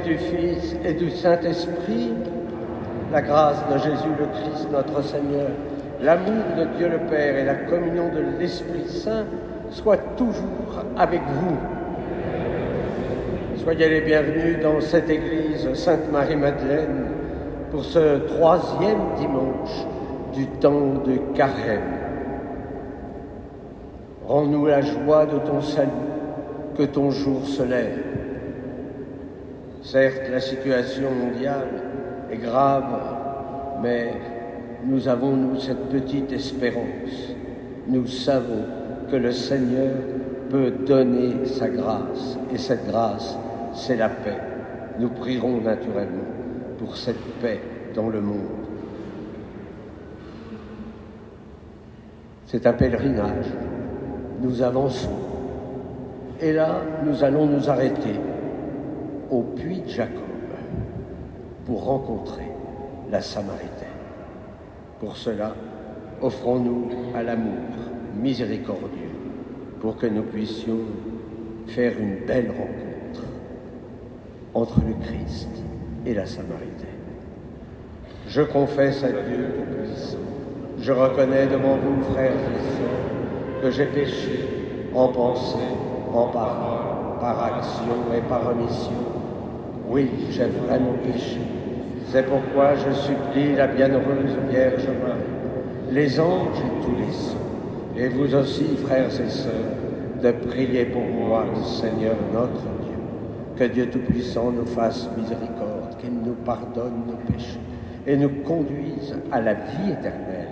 du Fils et du Saint-Esprit, la grâce de Jésus le Christ notre Seigneur, l'amour de Dieu le Père et la communion de l'Esprit Saint soient toujours avec vous. Soyez les bienvenus dans cette église Sainte-Marie-Madeleine pour ce 3e dimanche du temps de Carême. Rends-nous la joie de ton salut, que ton jour se lève. Certes, la situation mondiale est grave, mais nous avons, nous, cette petite espérance. Nous savons que le Seigneur peut donner sa grâce, et cette grâce, c'est la paix. Nous prierons naturellement pour cette paix dans le monde. C'est un pèlerinage. Nous avançons. Et là, nous allons nous arrêter au puits de Jacob pour rencontrer la Samaritaine. Pour cela, offrons-nous à l'amour miséricordieux pour que nous puissions faire une belle rencontre entre le Christ et la Samaritaine. Je confesse à Dieu Tout-Puissant, je reconnais devant vous, frères et sœurs, que j'ai péché en pensée, en parole, par action et par omission. Oui, j'ai vraiment péché. C'est pourquoi je supplie la bienheureuse Vierge Marie, les anges et tous les saints, et vous aussi, frères et sœurs, de prier pour moi, le Seigneur notre Dieu. Que Dieu Tout-Puissant nous fasse miséricorde, qu'il nous pardonne nos péchés et nous conduise à la vie éternelle.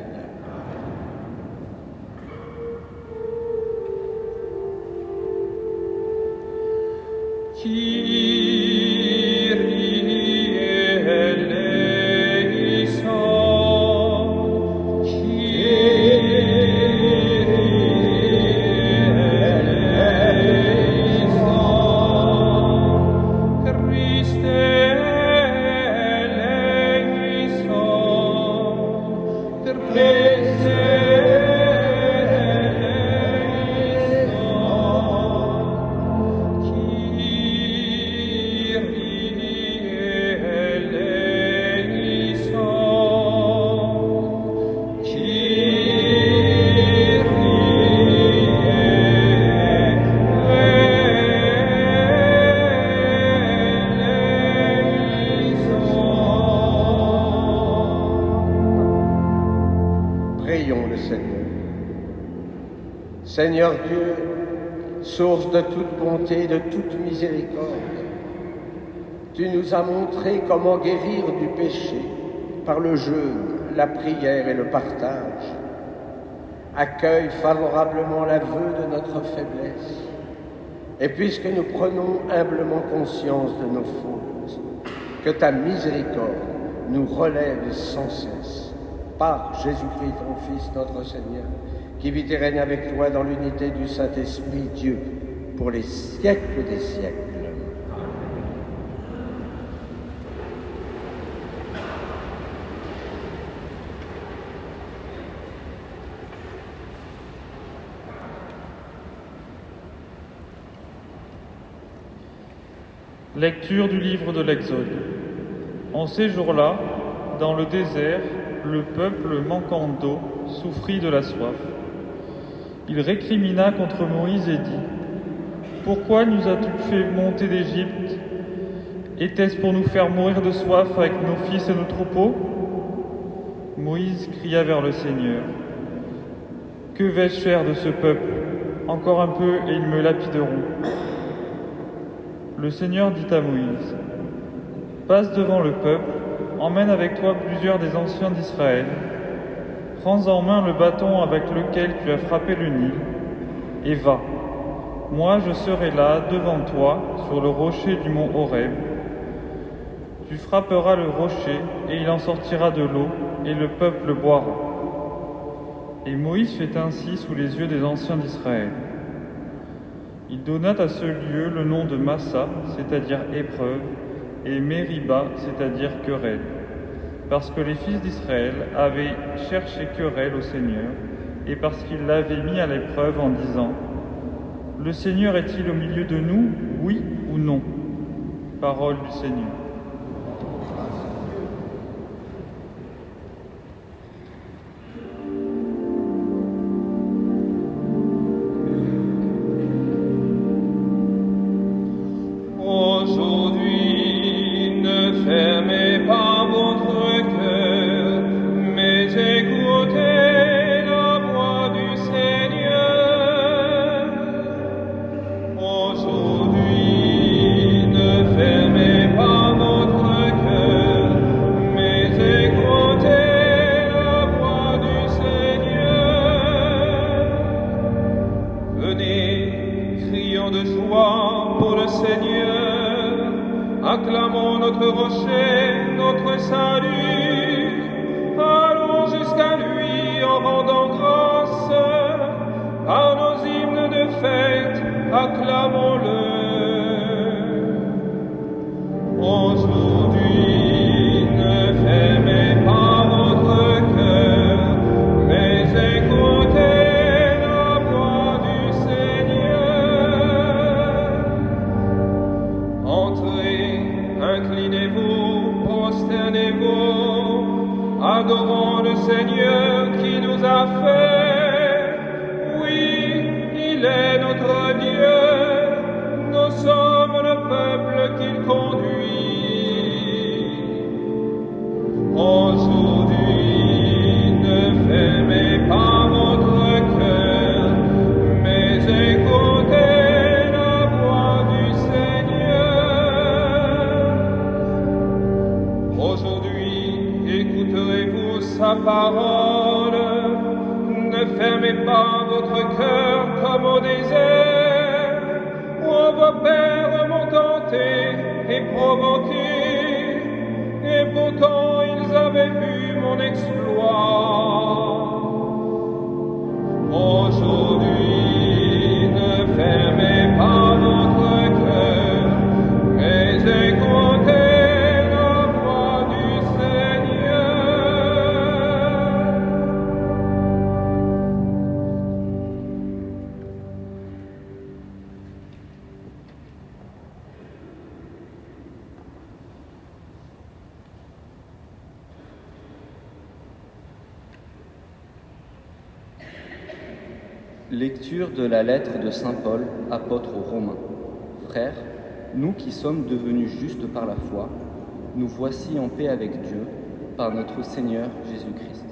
Seigneur Dieu, source de toute bonté, de toute miséricorde, tu nous as montré comment guérir du péché par le jeûne, la prière et le partage. Accueille favorablement l'aveu de notre faiblesse. Et puisque nous prenons humblement conscience de nos fautes, que ta miséricorde nous relève sans cesse par Jésus-Christ, ton Fils, notre Seigneur, qui vit et règne avec toi dans l'unité du Saint-Esprit, Dieu, pour les siècles des siècles. Lecture du livre de l'Exode. En ces jours-là, dans le désert, le peuple manquant d'eau souffrit de la soif. Il récrimina contre Moïse et dit : « Pourquoi nous as-tu fait monter d'Égypte ? Était-ce pour nous faire mourir de soif avec nos fils et nos troupeaux ?» Moïse cria vers le Seigneur : « Que vais-je faire de ce peuple ? Encore un peu et ils me lapideront. » Le Seigneur dit à Moïse : « Passe devant le peuple, emmène avec toi plusieurs des anciens d'Israël. Prends en main le bâton avec lequel tu as frappé le Nil, et va. Moi, je serai là, devant toi, sur le rocher du mont Horeb. Tu frapperas le rocher, et il en sortira de l'eau, et le peuple boira. » Et Moïse fait ainsi sous les yeux des anciens d'Israël. Il donna à ce lieu le nom de Massa, c'est-à-dire épreuve, et Mériba, c'est-à-dire querelle, parce que les fils d'Israël avaient cherché querelle au Seigneur, et parce qu'ils l'avaient mis à l'épreuve en disant : « Le Seigneur est-il au milieu de nous, oui ou non ?» Parole du Seigneur. Aujourd'hui, ne fermez pas votre cœur, mais écoutez la voix du Seigneur. Aujourd'hui, ne fermez pas votre cœur, mais écoutez la voix du Seigneur. Venez, crions de joie pour le Seigneur. Acclamons notre rocher, notre salut. Allons jusqu'à lui en rendant grâce. Par nos hymnes de fête, acclamons-le. Aujourd'hui, ne fermez pas votre cœur, mais écoutez la voix du Seigneur. Entrez, inclinez-vous, prosternez-vous, adorons le Seigneur qui nous a fait. Oui, il est notre Dieu, nous sommes le peuple qu'il conduit. Aujourd'hui, ne fermez pas votre cœur, mais écoutez la voix du Seigneur. Aujourd'hui, écouterez-vous sa parole. Ne fermez pas votre cœur comme au désert, où vos pères m'ont tenté et provoqué, et pourtant ils avaient vu mon exploit. Aujourd'hui, ne fermez pas votre cœur, mais écoutez la voix du Seigneur. Lecture de la lettre de saint Paul, apôtre aux Romains. Frères, nous qui sommes devenus justes par la foi, nous voici en paix avec Dieu par notre Seigneur Jésus-Christ.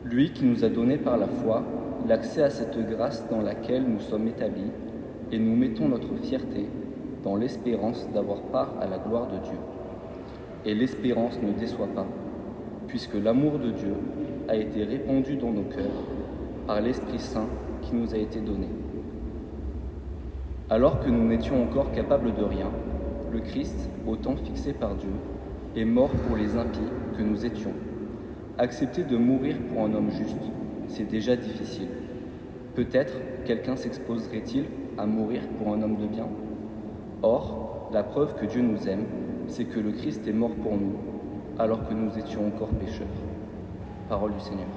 Lui qui nous a donné par la foi l'accès à cette grâce dans laquelle nous sommes établis, et nous mettons notre fierté dans l'espérance d'avoir part à la gloire de Dieu. Et l'espérance ne déçoit pas, puisque l'amour de Dieu a été répandu dans nos cœurs par l'Esprit Saint qui nous a été donné. Alors que nous n'étions encore capables de rien, le Christ, au temps fixé par Dieu, est mort pour les impies que nous étions. Accepter de mourir pour un homme juste, c'est déjà difficile. Peut-être quelqu'un s'exposerait-il à mourir pour un homme de bien? Or, la preuve que Dieu nous aime, c'est que le Christ est mort pour nous, alors que nous étions encore pécheurs. Parole du Seigneur.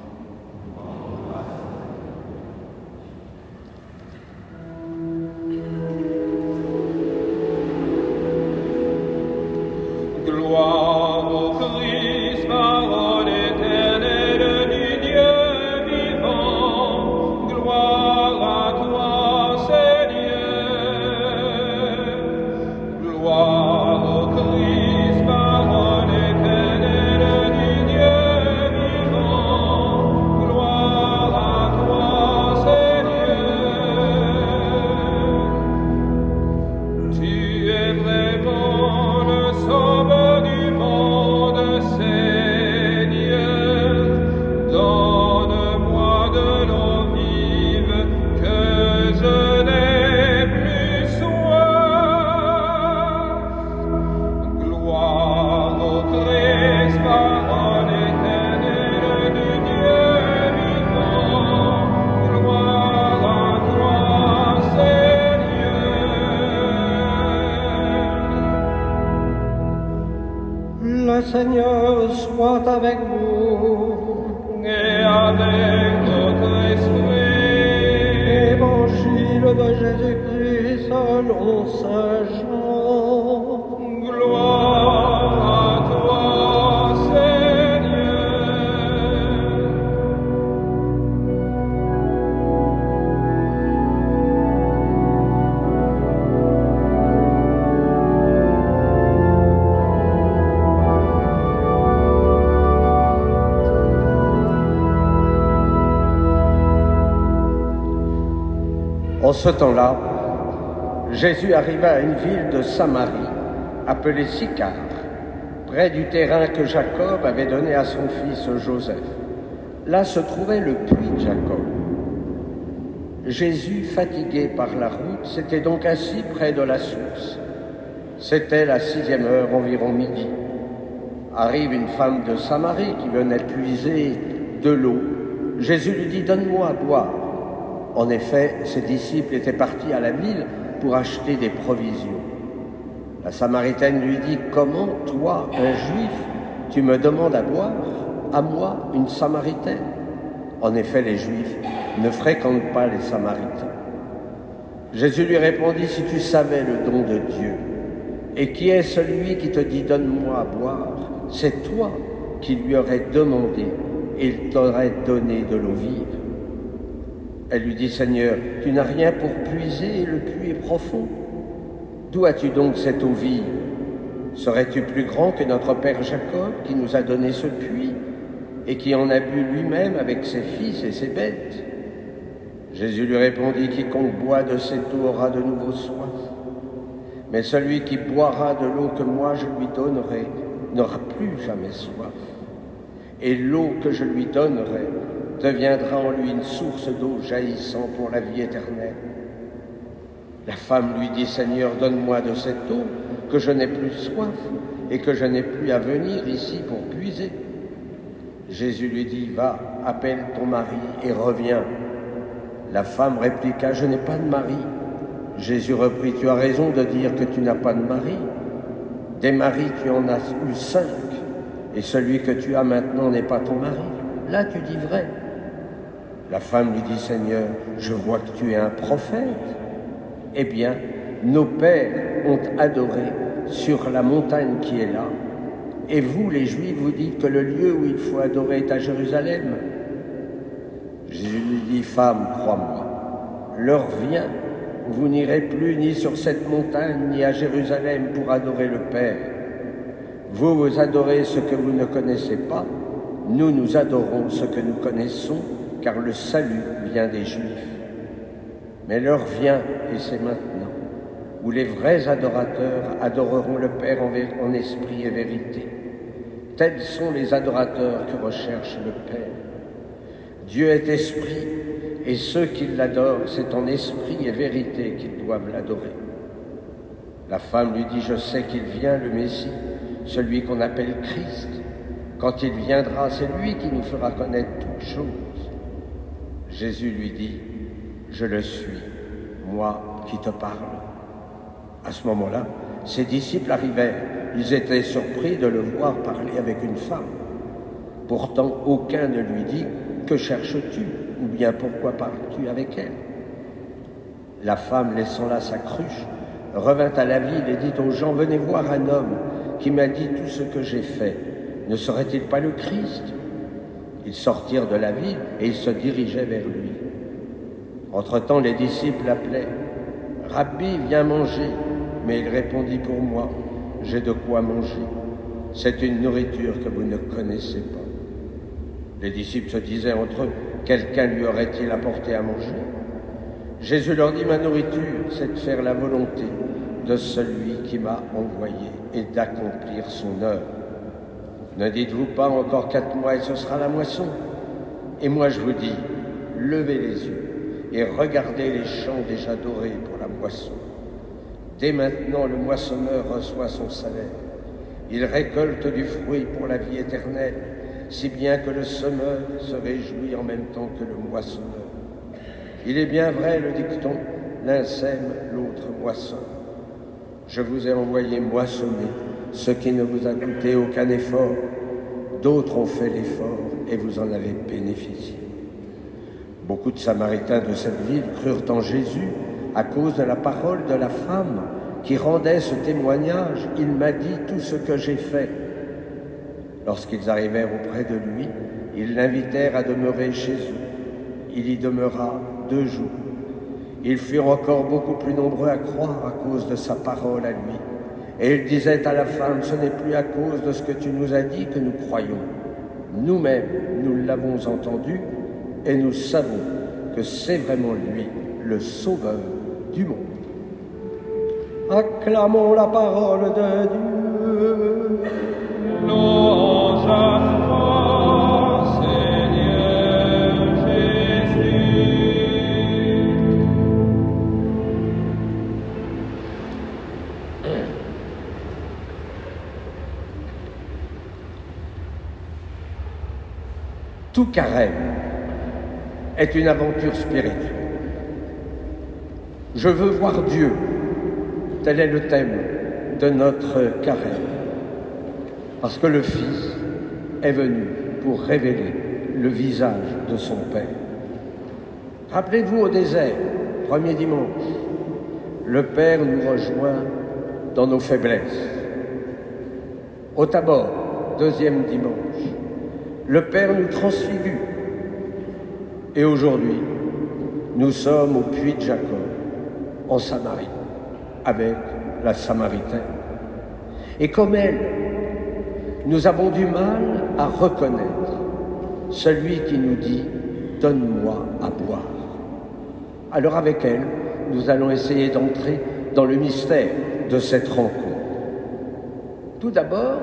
Gloire au Christ, parole éternelle du Dieu vivant. Gloire à toi, Seigneur. Gloire au Christ, parole éternelle du Dieu vivant. Gloire à toi, Seigneur. Tu es vraiment le sauveur du monde, Seigneur. Donne-moi de l'eau vive, que je n'ai plus soif. Gloire au Christ, parole éternelle du Dieu vivant. Gloire à toi, Seigneur. Le Seigneur soit avec vous. Et avec votre esprit. Évangile de Jésus-Christ selon saint Jean. En ce temps-là, Jésus arriva à une ville de Samarie, appelée Sychar, près du terrain que Jacob avait donné à son fils Joseph. Là se trouvait le puits de Jacob. Jésus, fatigué par la route, s'était donc assis près de la source. C'était la 6e heure, environ midi. Arrive une femme de Samarie qui venait puiser de l'eau. Jésus lui dit « Donne-moi à boire ». En effet, ses disciples étaient partis à la ville pour acheter des provisions. La Samaritaine lui dit « Comment, toi, un Juif, tu me demandes à boire, à moi, une Samaritaine ?» En effet, les Juifs ne fréquentent pas les Samaritains. Jésus lui répondit « Si tu savais le don de Dieu, et qui est celui qui te dit « Donne-moi à boire », c'est toi qui lui aurais demandé, et il t'aurait donné de l'eau vive. Elle lui dit « Seigneur, tu n'as rien pour puiser, et le puits est profond. D'où as-tu donc cette eau vive? Serais-tu plus grand que notre père Jacob, qui nous a donné ce puits, et qui en a bu lui-même avec ses fils et ses bêtes ?» Jésus lui répondit « Quiconque boit de cette eau aura de nouveau soif. Mais celui qui boira de l'eau que moi je lui donnerai n'aura plus jamais soif. Et l'eau que je lui donnerai deviendra en lui une source d'eau jaillissant pour la vie éternelle. » La femme lui dit « Seigneur, donne-moi de cette eau, que je n'ai plus soif et que je n'ai plus à venir ici pour puiser. » Jésus lui dit « Va, appelle ton mari et reviens. » La femme répliqua « Je n'ai pas de mari. » Jésus reprit « Tu as raison de dire que tu n'as pas de mari. Des maris, tu en as eu 5, et celui que tu as maintenant n'est pas ton mari. Là, tu dis vrai. » La femme lui dit « Seigneur, je vois que tu es un prophète. » Eh bien, nos pères ont adoré sur la montagne qui est là, et vous, les Juifs, vous dites que le lieu où il faut adorer est à Jérusalem. Jésus lui dit « Femme, crois-moi, l'heure vient où vous n'irez plus ni sur cette montagne ni à Jérusalem pour adorer le Père. Vous, vous adorez ce que vous ne connaissez pas, nous adorons ce que nous connaissons, car le salut vient des Juifs. Mais l'heure vient, et c'est maintenant, où les vrais adorateurs adoreront le Père en esprit et vérité. Tels sont les adorateurs que recherche le Père. Dieu est esprit, et ceux qui l'adorent, c'est en esprit et vérité qu'ils doivent l'adorer. La femme lui dit « Je sais qu'il vient, le Messie, celui qu'on appelle Christ. Quand il viendra, c'est lui qui nous fera connaître toutes choses. » Jésus lui dit « Je le suis, moi qui te parle. » À ce moment-là, ses disciples arrivèrent. Ils étaient surpris de le voir parler avec une femme. Pourtant, aucun ne lui dit « Que cherches-tu » ou bien « Pourquoi parles-tu avec elle ?» La femme, laissant là sa cruche, revint à la ville et dit aux gens « Venez voir un homme qui m'a dit tout ce que j'ai fait. Ne serait-il pas le Christ ?» Ils sortirent de la ville et ils se dirigeaient vers lui. Entre-temps, les disciples l'appelaient « Rabbi, viens manger !» Mais il répondit « Pour moi, j'ai de quoi manger. C'est une nourriture que vous ne connaissez pas. » Les disciples se disaient entre eux « Quelqu'un lui aurait-il apporté à manger ?» Jésus leur dit « Ma nourriture, c'est de faire la volonté de celui qui m'a envoyé et d'accomplir son œuvre. Ne dites-vous pas encore 4 mois et ce sera la moisson? Et moi je vous dis, levez les yeux et regardez les champs déjà dorés pour la moisson. Dès maintenant, le moissonneur reçoit son salaire. Il récolte du fruit pour la vie éternelle, si bien que le semeur se réjouit en même temps que le moissonneur. Il est bien vrai le dicton, l'un sème, l'autre moissonne. Je vous ai envoyé moissonner ce qui ne vous a coûté aucun effort. D'autres ont fait l'effort et vous en avez bénéficié. Beaucoup de Samaritains de cette ville crurent en Jésus à cause de la parole de la femme qui rendait ce témoignage. Il m'a dit tout ce que j'ai fait. Lorsqu'ils arrivèrent auprès de lui, ils l'invitèrent à demeurer chez eux. Il y demeura 2 jours. Ils furent encore beaucoup plus nombreux à croire à cause de sa parole à lui. Et il disait à la femme, ce n'est plus à cause de ce que tu nous as dit que nous croyons. Nous-mêmes, nous l'avons entendu et nous savons que c'est vraiment lui, le Sauveur du monde. Acclamons la parole de Dieu. Louange à toi, Seigneur Jésus. Tout carême est une aventure spirituelle. Je veux voir Dieu. Tel est le thème de notre carême. Parce que le Fils est venu pour révéler le visage de son Père. Rappelez-vous au désert, premier dimanche, le Père nous rejoint dans nos faiblesses. Au Tabor, deuxième dimanche, le Père nous transfigure. Et aujourd'hui, nous sommes au puits de Jacob, en Samarie, avec la Samaritaine. Et comme elle, nous avons du mal à reconnaître celui qui nous dit « Donne-moi à boire ». Alors avec elle, nous allons essayer d'entrer dans le mystère de cette rencontre. Tout d'abord,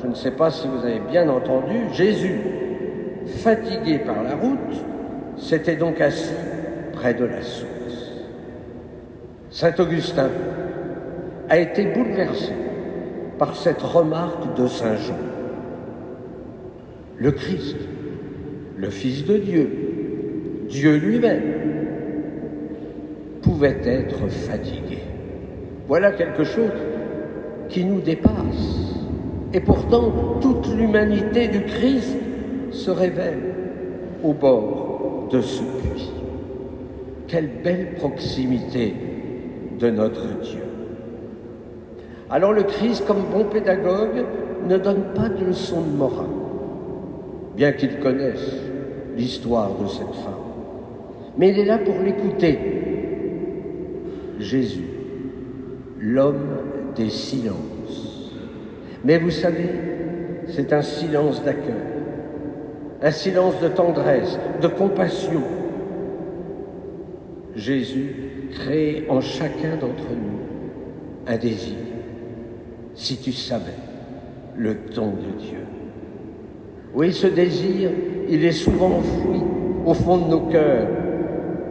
je ne sais pas si vous avez bien entendu, Jésus, fatigué par la route, s'était donc assis près de la source. Saint Augustin a été bouleversé par cette remarque de Saint Jean. Le Christ, le Fils de Dieu, Dieu lui-même, pouvait être fatigué. Voilà quelque chose qui nous dépasse. Et pourtant, toute l'humanité du Christ se révèle au bord de ce puits. Quelle belle proximité de notre Dieu. Alors le Christ, comme bon pédagogue, ne donne pas de leçon de morale, bien qu'il connaisse l'histoire de cette femme. Mais il est là pour l'écouter. Jésus, l'homme des silences. Mais vous savez, c'est un silence d'accueil, un silence de tendresse, de compassion. Jésus crée en chacun d'entre nous un désir. Si tu savais le don de Dieu. Oui, ce désir, il est souvent enfoui au fond de nos cœurs.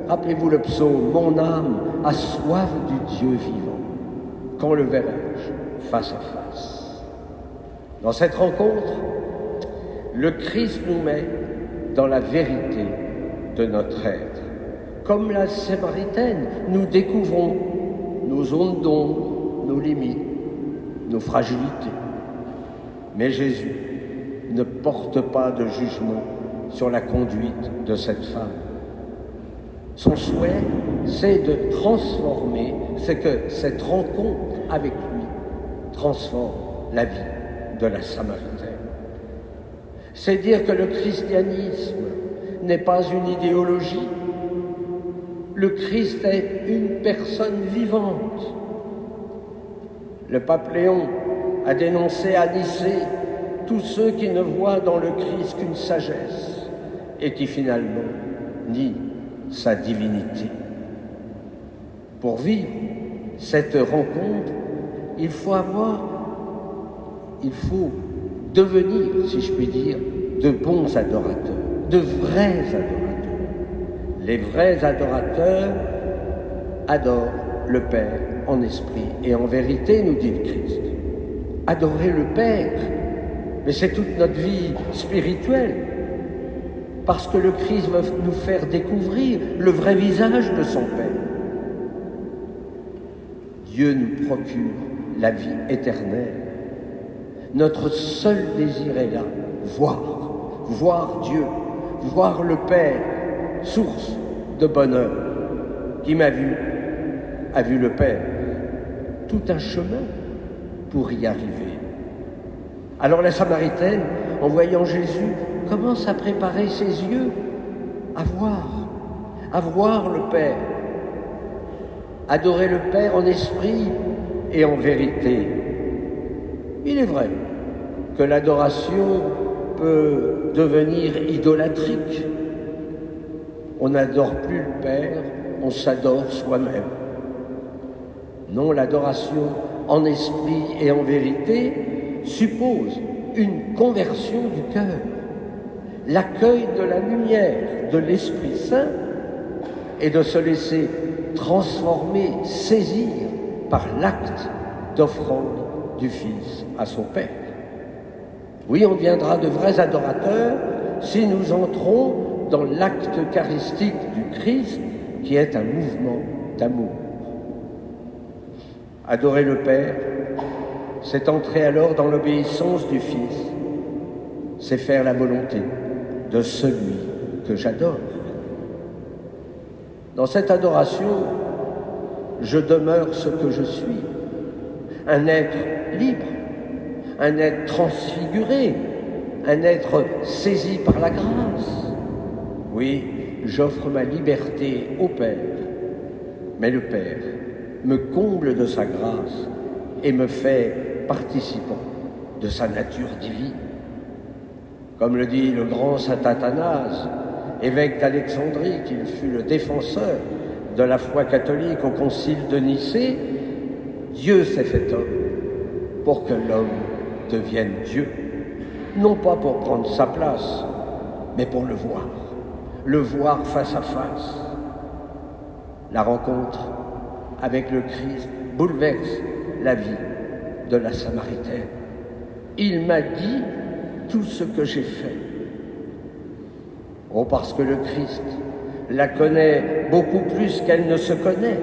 Rappelez-vous le psaume, « Mon âme a soif du Dieu vivant. Quand le verrai-je face à face ?» Dans cette rencontre, le Christ nous met dans la vérité de notre être. Comme la Samaritaine, nous découvrons nos zones d'ombre, nos limites, nos fragilités. Mais Jésus ne porte pas de jugement sur la conduite de cette femme. Son souhait, c'est de transformer, c'est que cette rencontre avec lui transforme la vie de la Samaritaine. C'est dire que le christianisme n'est pas une idéologie. Le Christ est une personne vivante. Le pape Léon a dénoncé à Nicée tous ceux qui ne voient dans le Christ qu'une sagesse et qui finalement nient sa divinité. Pour vivre cette rencontre, il faut devenir, si je puis dire, de bons adorateurs, de vrais adorateurs. Les vrais adorateurs adorent le Père en esprit et en vérité, nous dit le Christ. Adorer le Père, mais c'est toute notre vie spirituelle, parce que le Christ va nous faire découvrir le vrai visage de son Père. Dieu nous procure la vie éternelle. Notre seul désir est là, voir Dieu, voir le Père, source de bonheur. Qui m'a vu, a vu le Père. Tout un chemin pour y arriver. Alors la Samaritaine, en voyant Jésus, commence à préparer ses yeux à voir le Père. Adorer le Père en esprit et en vérité. Il est vrai que l'adoration peut devenir idolâtrique. On n'adore plus le Père, on s'adore soi-même. Non, l'adoration en esprit et en vérité suppose une conversion du cœur, l'accueil de la lumière de l'Esprit Saint et de se laisser transformer, saisir par l'acte d'offrande du Fils à son Père. Oui, on deviendra de vrais adorateurs si nous entrons dans l'acte eucharistique du Christ qui est un mouvement d'amour. Adorer le Père, c'est entrer alors dans l'obéissance du Fils, c'est faire la volonté de celui que j'adore. Dans cette adoration, je demeure ce que je suis, un être libre, un être transfiguré, un être saisi par la grâce. Oui, j'offre ma liberté au Père, mais le Père me comble de sa grâce et me fait participant de sa nature divine. Comme le dit le grand saint Athanase, évêque d'Alexandrie, qu'il fut le défenseur de la foi catholique au concile de Nicée, Dieu s'est fait homme pour que l'homme devienne Dieu, non pas pour prendre sa place, mais pour le voir face à face. La rencontre avec le Christ bouleverse la vie de la Samaritaine. Il m'a dit tout ce que j'ai fait. Oh, parce que le Christ la connaît beaucoup plus qu'elle ne se connaît.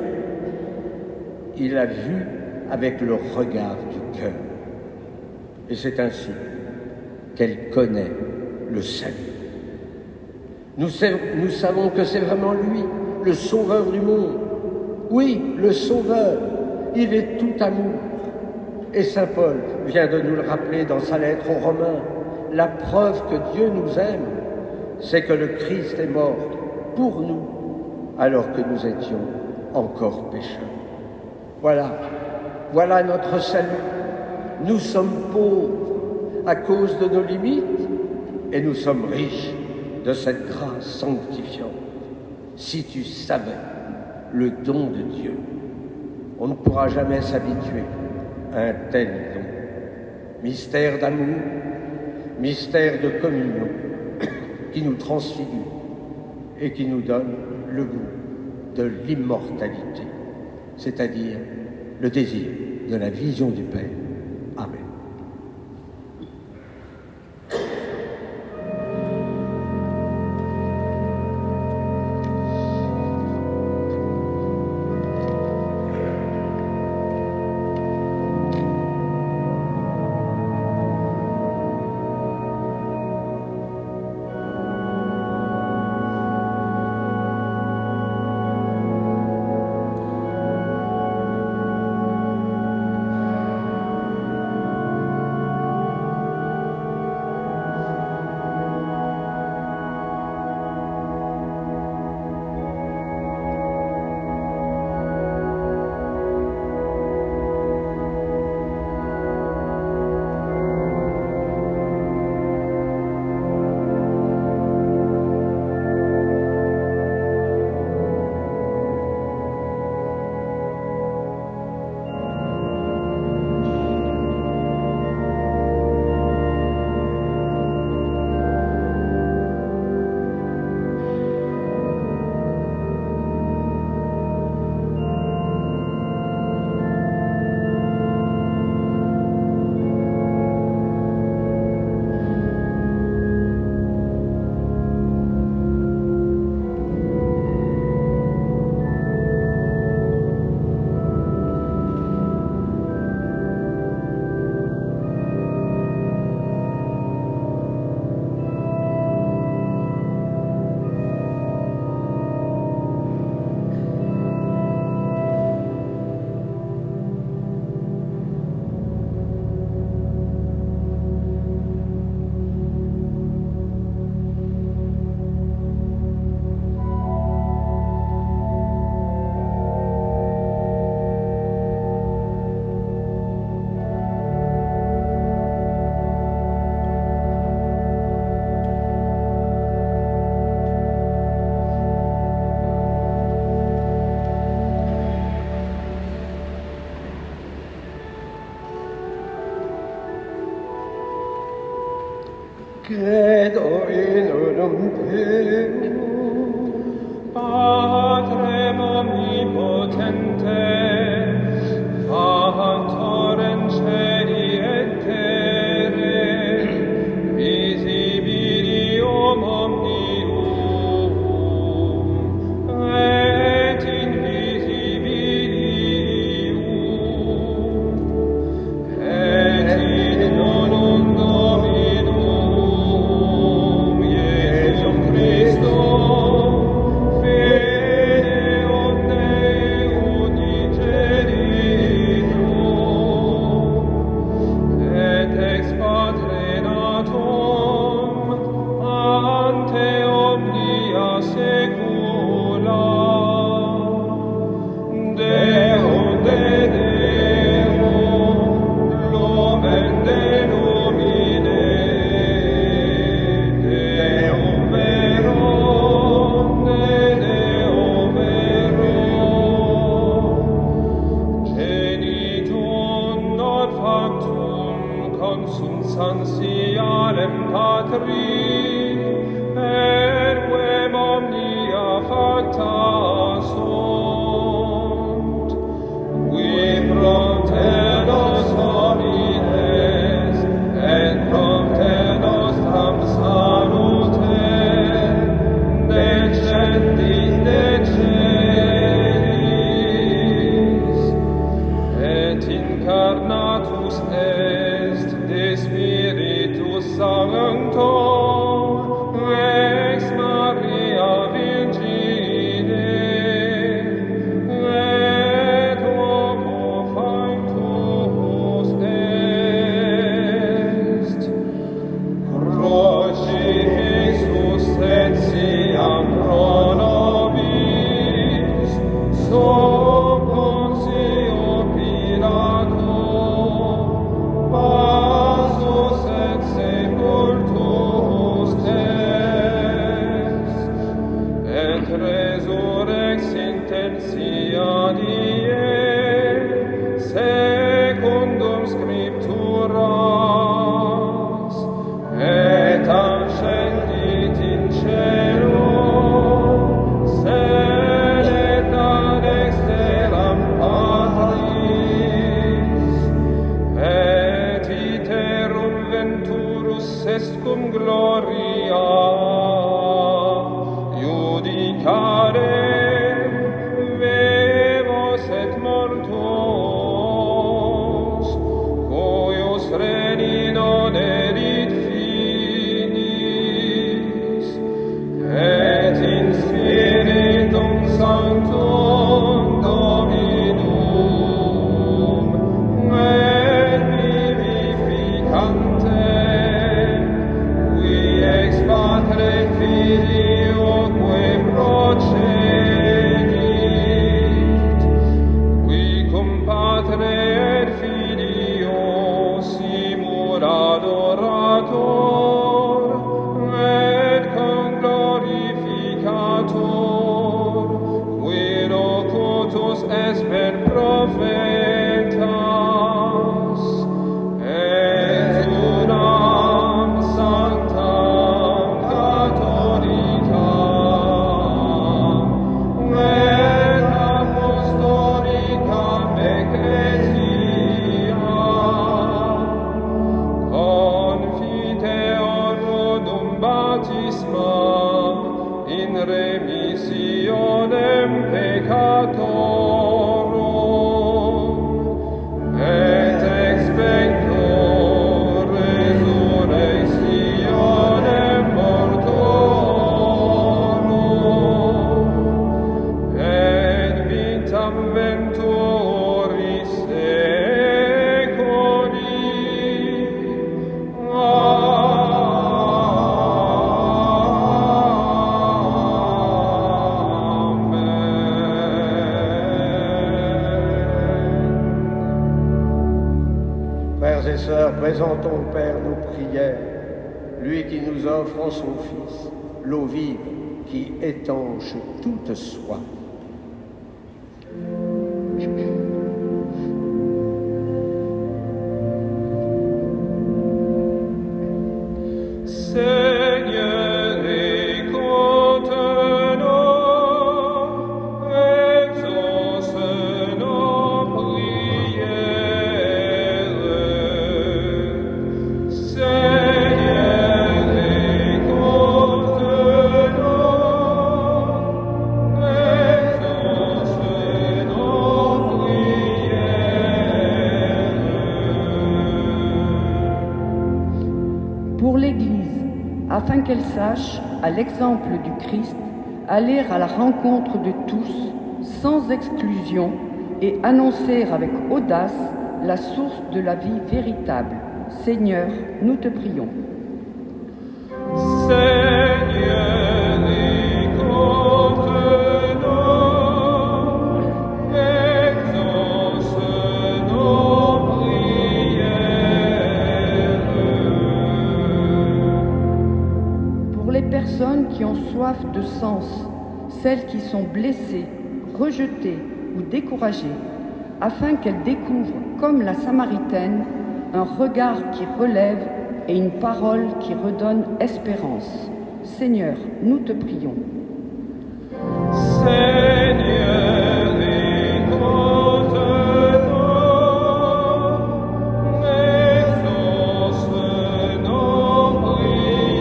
Il a vu avec le regard du cœur. Et c'est ainsi qu'elle connaît le salut. Nous savons que c'est vraiment lui, le Sauveur du monde. Oui, le Sauveur, il est tout amour. Et saint Paul vient de nous le rappeler dans sa lettre aux Romains. La preuve que Dieu nous aime, c'est que le Christ est mort pour nous, alors que nous étions encore pécheurs. Voilà notre salut. Nous sommes pauvres à cause de nos limites, et nous sommes riches de cette grâce sanctifiante. Si tu savais le don de Dieu, on ne pourra jamais s'habituer à un tel don. Mystère d'amour, mystère de communion, qui nous transfigure et qui nous donne le goût de l'immortalité, c'est-à-dire le désir de la vision du Père. Amen. Credo in unum Deum, Patrem omnipotente, Factor in celi et terre, visibilium omnium, et invisibilium, et in unum Dominum, Iesum Christum, Filio Dei unigenitum, et ex Patre natum, ante omnia saecula, Deum de Deum, lumen de lumine, Deum verum, de Deum verum, genitum non factum consubstantialem Patri, perquem omnia facta sunt, qui prompte nos homines, et prompte nostram salute, descendit de celis, et incarnatus est de Spiritus Sancto, ex Maria Virgine, et homo factus est. Crucifixus et siam pro nobis, sub Pontio Pilato, passus et sepultus est, et resurrex intentia die, secundum Scripturas, et ascendit in cielo, sedet ad dexteram Patris, et iterum venturus est cum gloria, judicare vivos et mortuos, cuius reni non erit finis, et in Spiritum Sanctum Dominum, et vivificante, qui ex Patre Filioque procedit, qui cum Patre et Filio simul adorator, et cum glorificator, qui locutus est per prophetas, et unam sanctam catholicam, et apostolicam ecclesiam, confiteorum baptismam in remissionem peccatorum, et expector resurrectionem mortorum, et vitam venturis secoli. Frères et sœurs, présentons au Père nos prières, lui qui nous offre en son Fils l'eau vive qui étanche toute soif. Seigneur, afin qu'elle sache, à l'exemple du Christ, aller à la rencontre de tous, sans exclusion, et annoncer avec audace la source de la vie véritable. Seigneur, nous te prions. Seigneur, écoute-nous, exauce nos prières. Pour les personnes qui ont soif de sens, celles qui sont blessées, rejetées ou découragées, afin qu'elles découvrent, comme la Samaritaine, un regard qui relève et une parole qui redonne espérance. Seigneur, nous te prions. Seigneur, écoute-nous, exauce nos prières.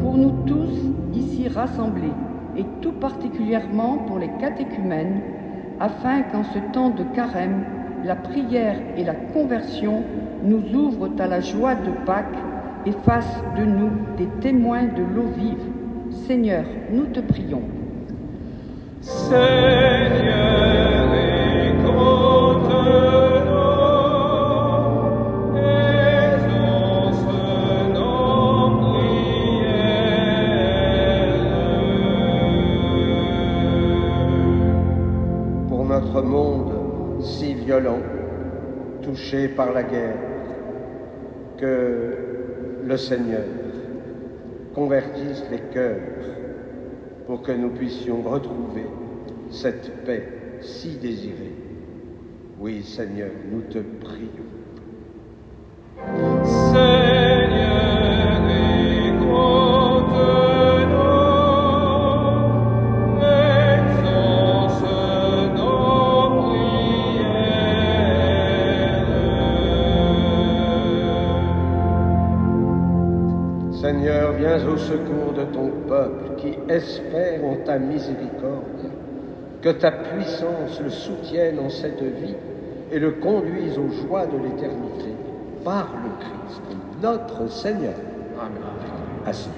Pour nous tous, ici rassemblés, et tout particulièrement pour les catéchumènes, afin qu'en ce temps de carême, la prière et la conversion nous ouvrent à la joie de Pâques et fassent de nous des témoins de l'eau vive. Seigneur, nous te prions. Seigneur, écoute-nous, exauce nos prières. Pour notre monde si violent, touché par la guerre, que le Seigneur convertisse les cœurs pour que nous puissions retrouver cette paix si désirée. Oui, Seigneur, nous te prions. Seigneur, écoute-nous, exauce nos prières. Seigneur, viens au secours de ton peuple qui espère en ta miséricorde. Que ta puissance le soutienne en cette vie et le conduise aux joies de l'éternité par le Christ, notre Seigneur. Amen. Assis.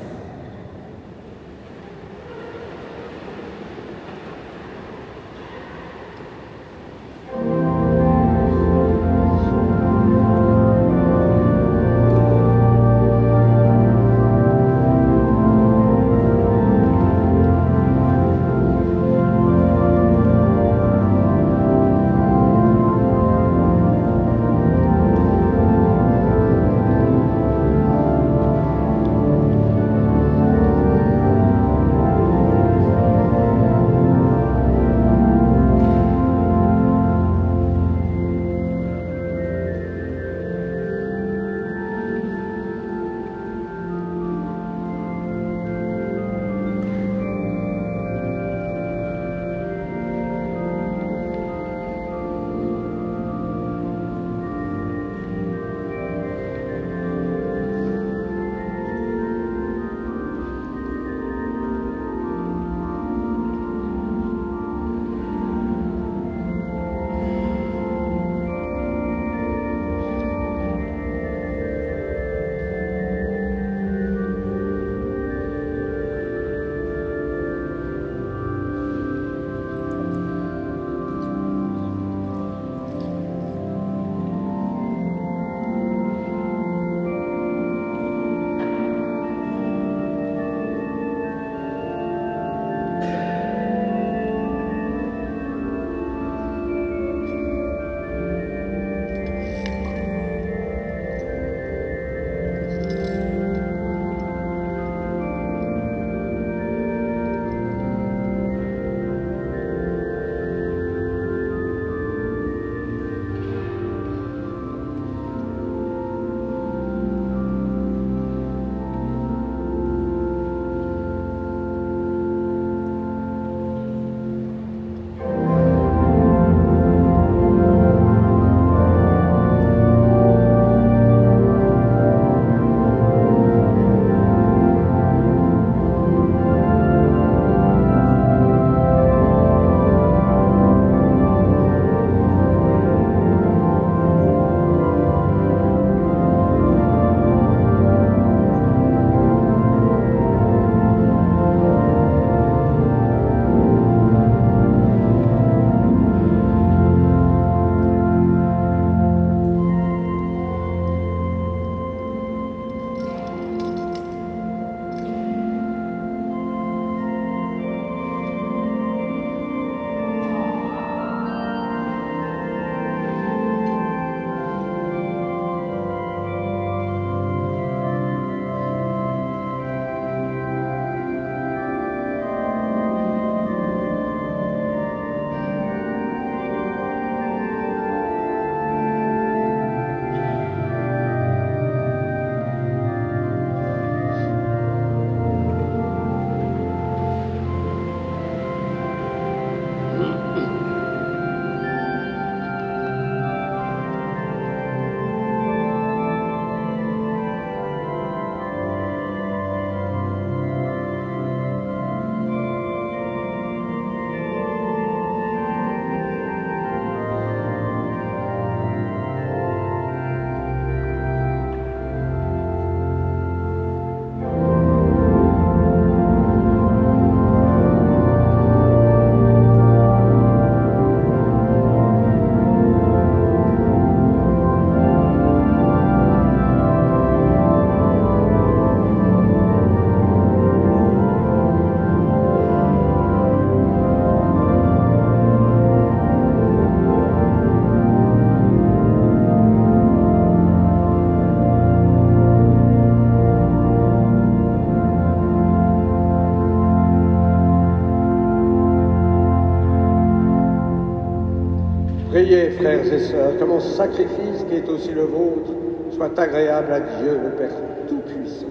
Priez, frères et sœurs, que mon sacrifice, qui est aussi le vôtre, soit agréable à Dieu, le Père Tout-Puissant.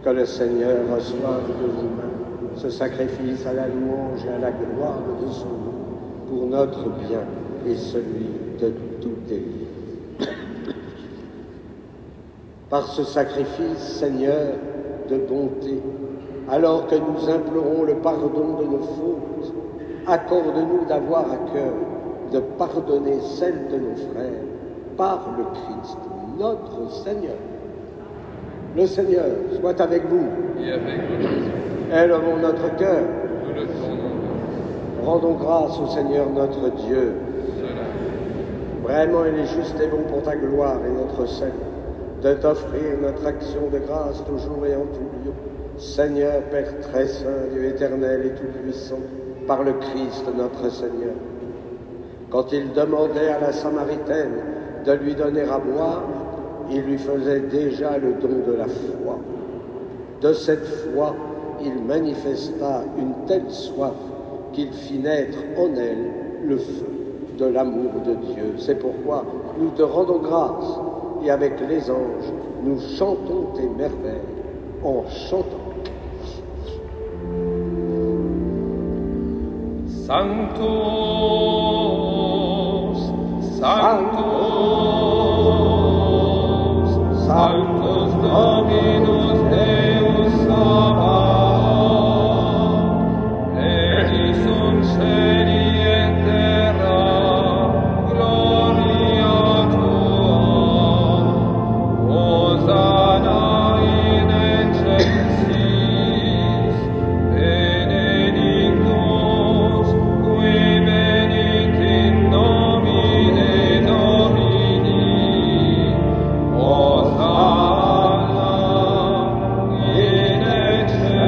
Que le Seigneur reçoive de vos mains ce sacrifice à la louange et à la gloire de son nom, pour notre bien et celui de toute l'Église. Par ce sacrifice, Seigneur, de bonté, alors que nous implorons le pardon de nos fautes, accorde-nous d'avoir à cœur de pardonner celles de nos frères par le Christ, notre Seigneur. Le Seigneur soit avec vous. Et avec vous. Élevons notre cœur. Nous le tournons. Rendons grâce au Seigneur notre Dieu. Cela. Vraiment, il est juste et bon pour ta gloire et notre salut de t'offrir notre action de grâce toujours et en tout lieu. Seigneur, Père très saint, Dieu éternel et tout-puissant, par le Christ notre Seigneur. Quand il demandait à la Samaritaine de lui donner à boire, il lui faisait déjà le don de la foi. De cette foi, il manifesta une telle soif qu'il fit naître en elle le feu de l'amour de Dieu. C'est pourquoi nous te rendons grâce et avec les anges, nous chantons tes merveilles en chantant. Sanctus, Sanctus, Sanctus Dominus Deus Sabaoth, Plenitum Caeli et terra, gloria tua, Hosanna in excelsis, benedictus qui venit in nomine Domini, Hosanna in excelsis.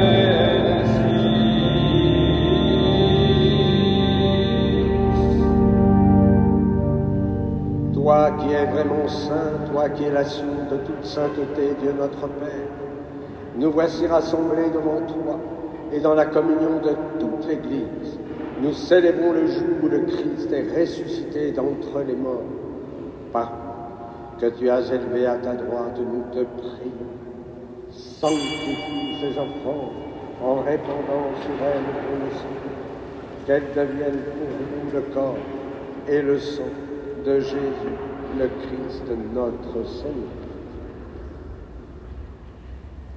Toi qui es vraiment saint, toi qui es la source de toute sainteté, Dieu notre Père, nous voici rassemblés devant toi et dans la communion de toute l'Église. Nous célébrons le jour où le Christ est ressuscité d'entre les morts. Par que tu as élevé à ta droite, nous te prions. Sanctifie ces offrandes en répandant sur elles ton esprit, qu'elles deviennent pour nous le corps et le sang de Jésus, le Christ, notre Seigneur.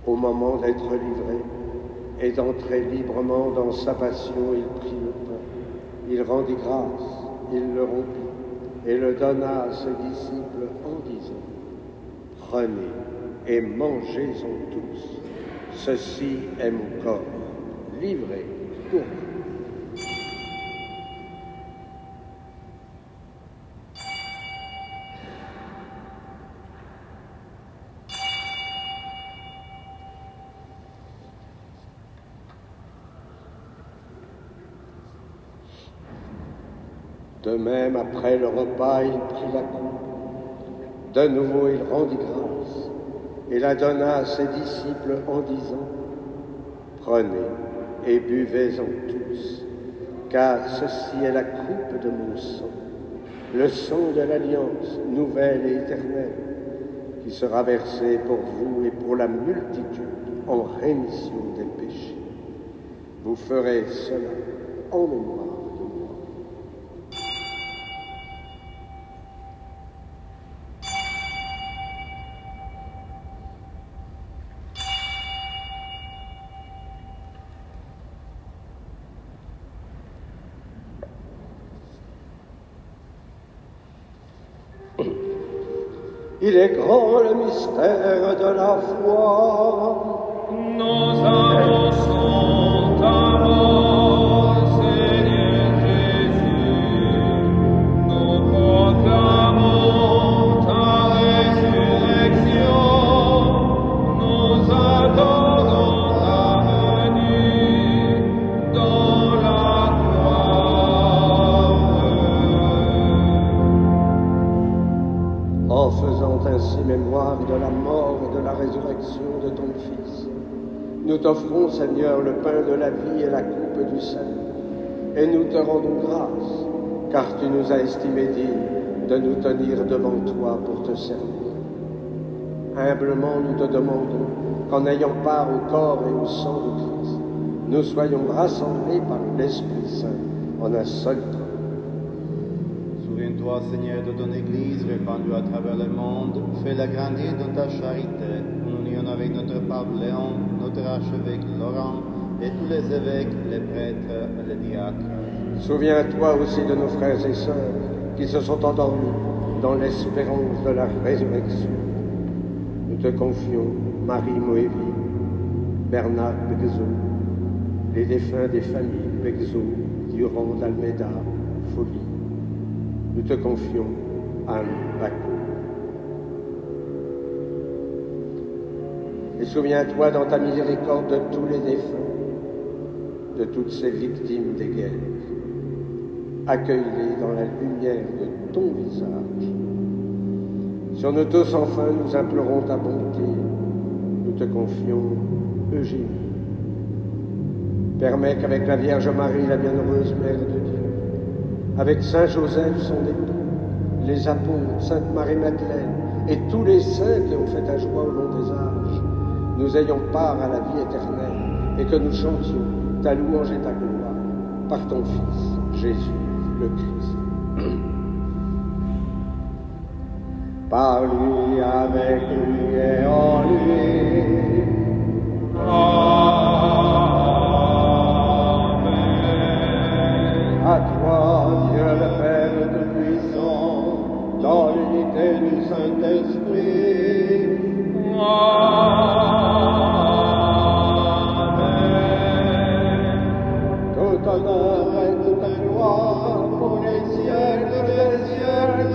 Au moment d'être livré et d'entrer librement dans sa passion, il prit le pain, il rendit grâce, il le rompit et le donna à ses disciples en disant : Prenez et mangez-en tous, ceci est mon corps, livré pour vous. De même, après le repas, il prit la coupe. De nouveau, il rendit grâce et la donna à ses disciples en disant : Prenez et buvez-en tous, car ceci est la coupe de mon sang, le sang de l'alliance nouvelle et éternelle, qui sera versé pour vous et pour la multitude en rémission des péchés. Vous ferez cela en mémoire. Il est grand le mystère de la foi. Nous annonçons ta mort, Seigneur Jésus. Nous proclamons ta résurrection. Nous attendons ta venue dans la gloire. En faisant ainsi mémoire de la mort et de la résurrection de ton Fils, nous t'offrons, Seigneur, le pain de la vie et la coupe du salut, et nous te rendons grâce car tu nous as estimés dignes de nous tenir devant toi pour te servir. Humblement, nous te demandons qu'en ayant part au corps et au sang de Christ, nous soyons rassemblés par l'Esprit Saint en un seul corps. Souviens-toi, Seigneur, de ton Église répandue à travers le monde. Fais-la grandir dans ta charité, en union avec notre pape Léon, notre archevêque Laurent, et tous les évêques, les prêtres et les diacres. Souviens-toi aussi de nos frères et sœurs qui se sont endormis dans l'espérance de la résurrection. Nous te confions Marie Moévi, Bernard Begzo, les défunts des familles Begzo, Durand d'Almeida, Folie. Nous te confions Anne Bacot. Et souviens-toi dans ta miséricorde de tous les défunts, de toutes ces victimes des guerres. Accueille-les dans la lumière de ton visage. Sur nous tous, enfin, nous implorons ta bonté. Nous te confions Eugénie. Permets qu'avec la Vierge Marie, la bienheureuse Mère de Dieu, avec Saint Joseph, son époux, les apôtres, Sainte Marie-Madeleine et tous les saints qui ont fait ta joie au long des âges, nous ayons part à la vie éternelle et que nous chantions ta louange et ta gloire par ton Fils, Jésus le Christ. Par lui, avec lui et en lui. À toi, Dieu le Père Tout-Puissant, dans l'unité du Saint-Esprit. Amen. Tout honneur et toute gloire pour les siècles des siècles.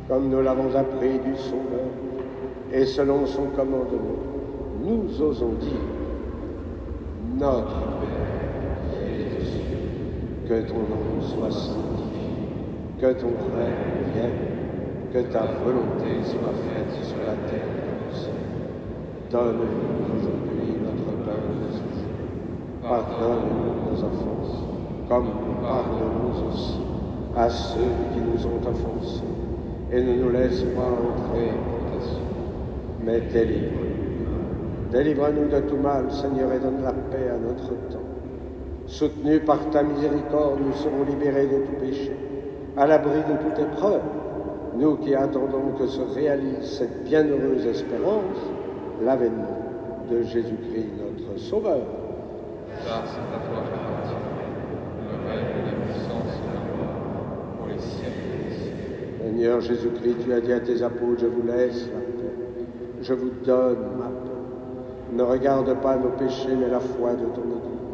Comme nous l'avons appris du Sauveur, et selon son commandement, nous osons dire, notre Père, qui es aux cieux, que ton nom soit sanctifié, que ton règne vienne, que ta volonté soit faite sur la terre comme au ciel. Donne-nous aujourd'hui notre pain de ce jour. Pardonne-nous nos offenses, comme nous pardonnons aussi à ceux qui nous ont offensés. Et ne nous laisse pas entrer en tentation, mais délivre-nous. Délivre-nous de tout mal, Seigneur, et donne la paix à notre temps. Soutenus par ta miséricorde, nous serons libérés de tout péché, à l'abri de toute épreuve. Nous qui attendons que se réalise cette bienheureuse espérance, l'avènement de Jésus-Christ, notre Sauveur. Grâce à toi, Dieu, le règne, la puissance et la gloire pour les siècles des siècles. Seigneur Jésus-Christ, tu as dit à tes apôtres, je vous laisse la paix, je vous donne ma paix. Ne regarde pas nos péchés, mais la foi de ton Église.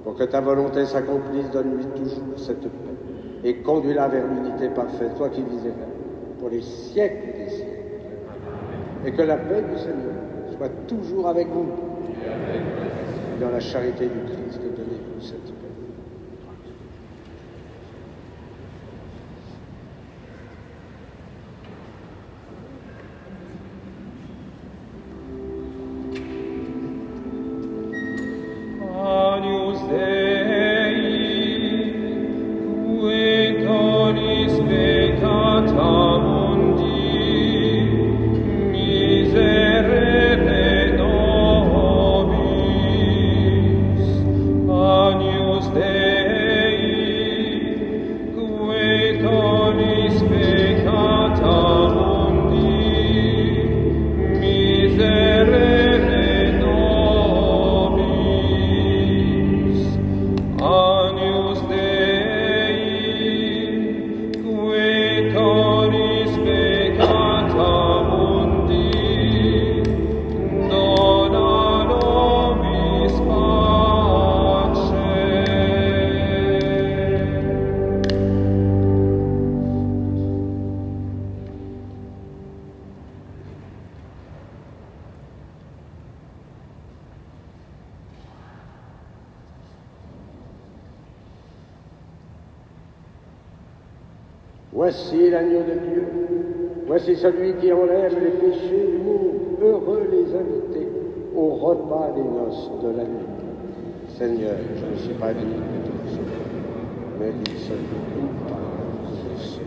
Pour que ta volonté s'accomplisse, donne-lui toujours cette paix et conduis-la vers l'unité parfaite, toi qui vis et règnes pour les siècles des siècles. Et que la paix du Seigneur soit toujours avec vous. Dans la charité du Christ, donnez-vous cette paix. Agnus Dei, qui tollis peccata mundi, miserere nobis. Agnus Dei, qui tollis peccata mundi, miserere Agnus Dei, qui tollis peccata mundi, dona nobis pace. Voici l'agneau de Dieu. Voici celui qui enlève les péchés du monde. Heureux les invités au repas des noces de l'agneau. Seigneur, je ne suis pas digne de tout ce, mais dis seulement une parole, je sais.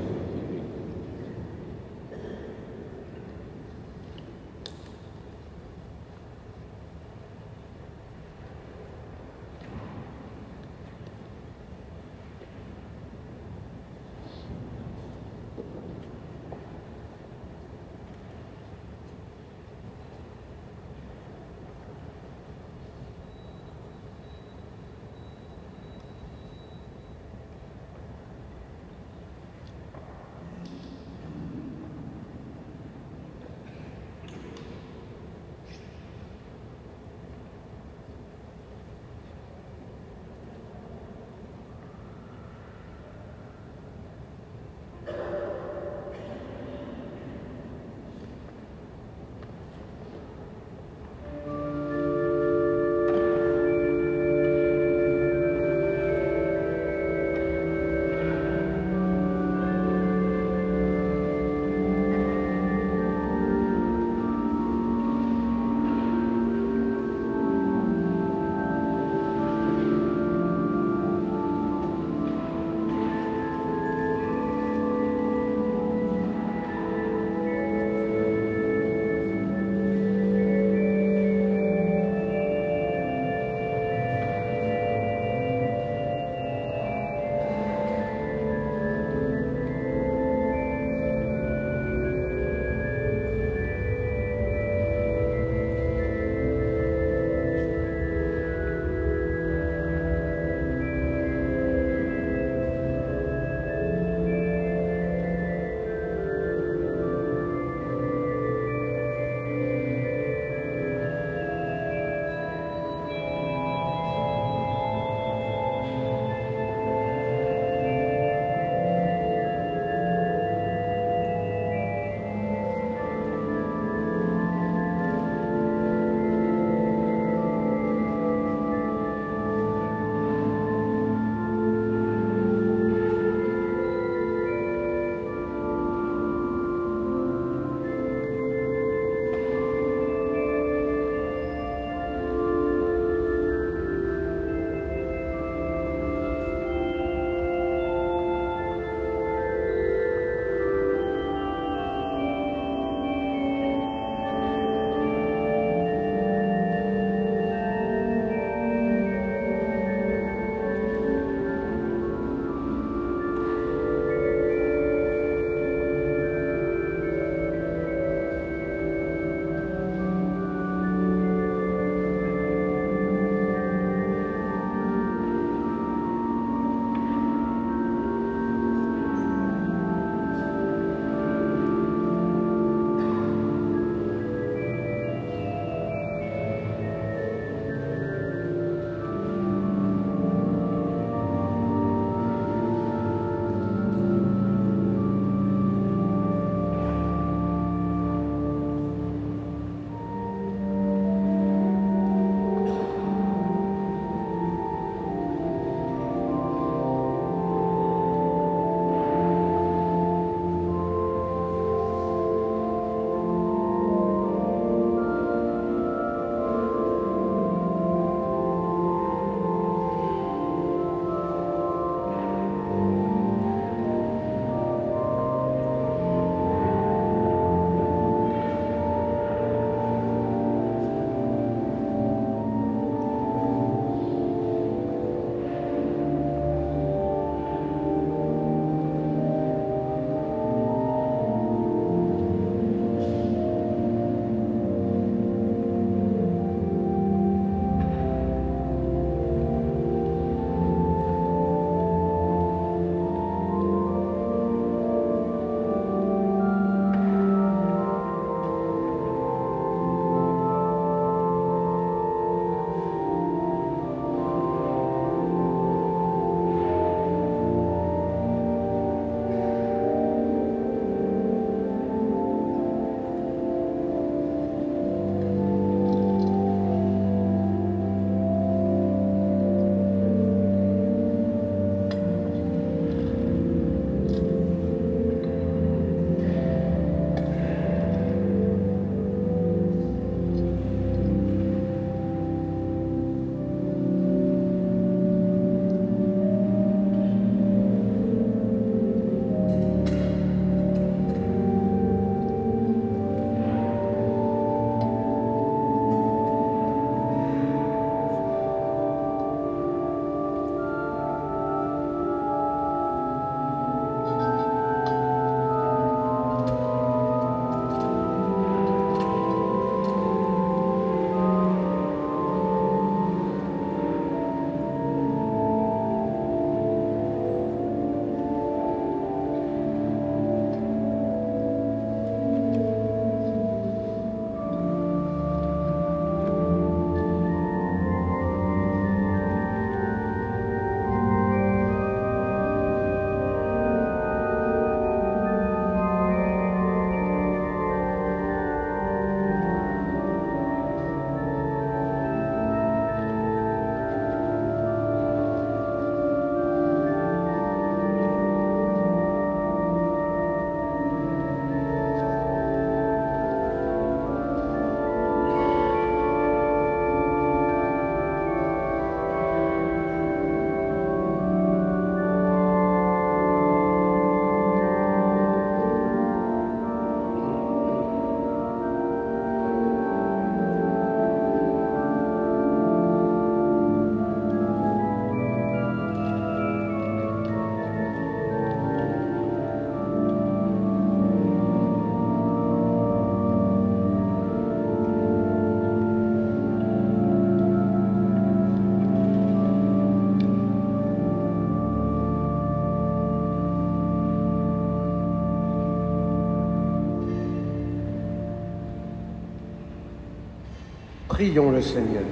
Prions le Seigneur.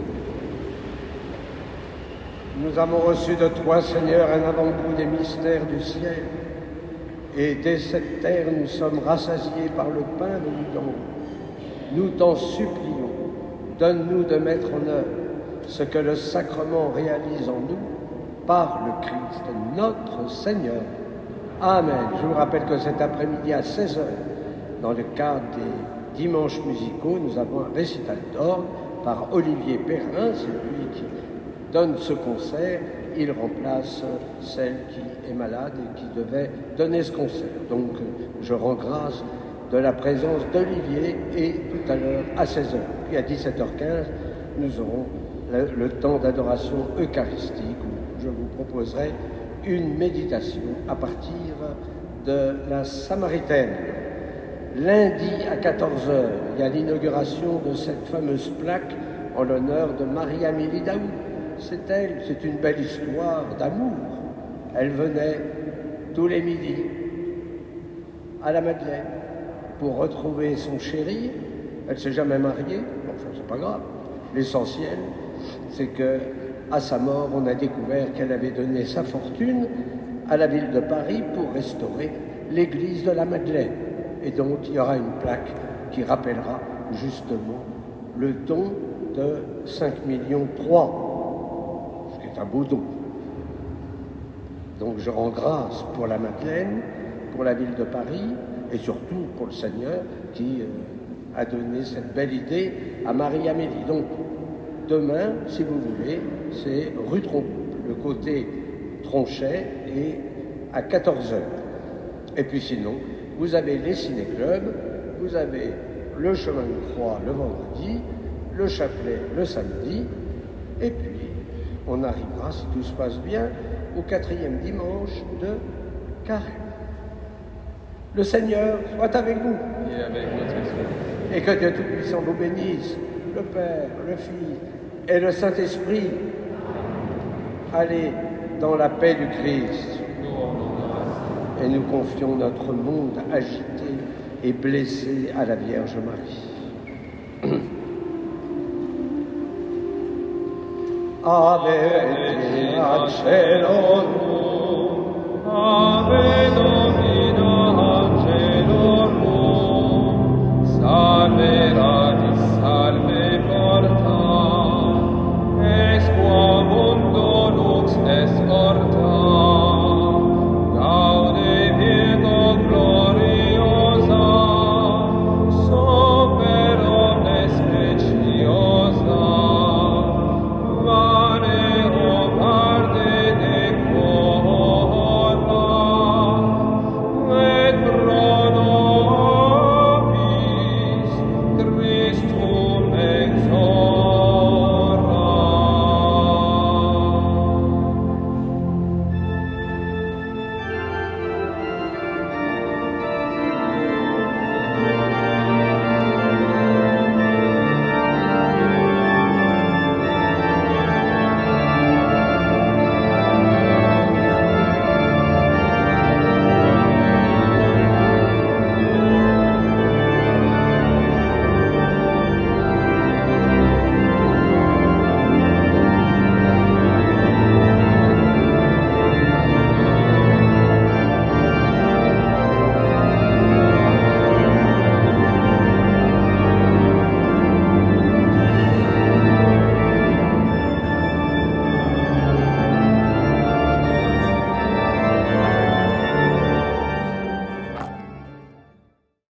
Nous avons reçu de toi, Seigneur, un avant-goût des mystères du ciel. Et dès cette terre, nous sommes rassasiés par le pain venu d'en haut. Nous t'en supplions, donne-nous de mettre en œuvre ce que le sacrement réalise en nous par le Christ, notre Seigneur. Amen. Je vous rappelle que cet après-midi à 16h, dans le cadre des dimanches musicaux, nous avons un récital d'orgue par Olivier Perrin, c'est lui qui donne ce concert. Il remplace celle qui est malade et qui devait donner ce concert. Donc je rends grâce de la présence d'Olivier et tout à l'heure à 16h. Puis à 17h15, nous aurons le temps d'adoration eucharistique où je vous proposerai une méditation à partir de la Samaritaine. Lundi à 14h, il y a l'inauguration de cette fameuse plaque en l'honneur de Marie-Amélie Daoud. C'est elle, c'est une belle histoire d'amour. Elle venait tous les midis à la Madeleine pour retrouver son chéri. Elle ne s'est jamais mariée, enfin c'est pas grave. L'essentiel, c'est que à sa mort, on a découvert qu'elle avait donné sa fortune à la ville de Paris pour restaurer l'église de la Madeleine. Et donc il y aura une plaque qui rappellera justement le don de 5,3 millions. C'est un beau don. Donc je rends grâce pour la Madeleine, pour la ville de Paris et surtout pour le Seigneur qui a donné cette belle idée à Marie-Amélie. Donc demain, si vous voulez, c'est rue le côté Tronchet et à 14h. Et puis sinon, vous avez les ciné-clubs, vous avez le chemin de croix le vendredi, le chapelet le samedi, et puis on arrivera, si tout se passe bien, au 4e dimanche de Carême. Le Seigneur soit avec vous. Et avec votre esprit. Et que Dieu Tout-Puissant vous bénisse, le Père, le Fils et le Saint-Esprit. Allez dans la paix du Christ. Et nous confions notre monde agité et blessé à la Vierge Marie. Ave Regina Caelum,